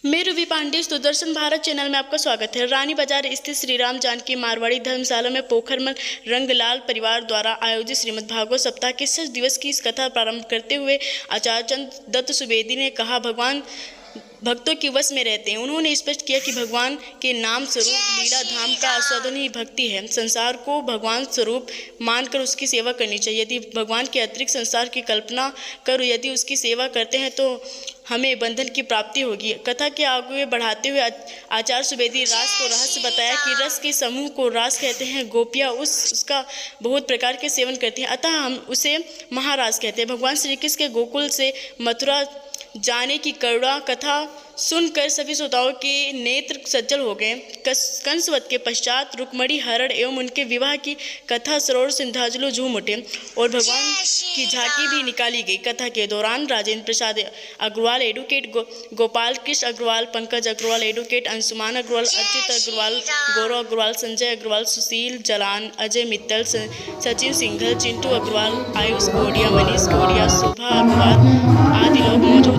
मैं Ruby Pandey Sudarshan Bharat channel में आपका स्वागत है। रानी बाजार स्थित श्री राम जानकी मारवाड़ी धर्मशाला में पोखरमल रंगलाल परिवार द्वारा आयोजित श्रीमद् भागवत सप्ताह के 6 दिवस की इस कथा प्रारंभ करते हुए आचार्य चंद दत्त सुवेदी ने कहा, भगवान भक्तों के वश में रहते हैं। उन्होंने स्पष्ट किया कि भगवान के नाम स्वरूप लीला धाम का आस्वादन ही भक्ति है। संसार को भगवान स्वरूप मानकर उसकी सेवा करनी चाहिए। यदि भगवान के अतिरिक्त संसार की कल्पना कर यदि उसकी सेवा करते हैं तो हमें बंधन की प्राप्ति होगी। कथा के आगे बढ़ाते हुए आचार्य सुवेदी रास को रहस्य बताया कि रस के समूह को रास कहते हैं। गोपियाँ उसका बहुत प्रकार के सेवन करती हैं, अतः हम उसे महारास कहते हैं। भगवान श्री कृष्ण के गोकुल से मथुरा जाने की करुणा कथा सुनकर सभी श्रोताओं के नेत्र सज्जल हो गए। कंसवध के पश्चात रुक्मणी हरण एवं उनके विवाह की कथा सरोवर सिंधाजुलू झूम उठे और भगवान की झांकी भी निकाली गई। कथा के दौरान राजेंद्र प्रसाद अग्रवाल एडवोकेट, गोपाल कृष्ण अग्रवाल, पंकज अग्रवाल एडवोकेट, अंशुमान अग्रवाल, अर्चित अग्रवाल, गौरव अग्रवाल, संजय अग्रवाल, सुशील जलान, अजय मित्तल, सचिन सिंघल, चिंटू अग्रवाल, आयुष कोडिया, मनीष कोडिया, सुभा अग्रवाल आदि लोग मौजूद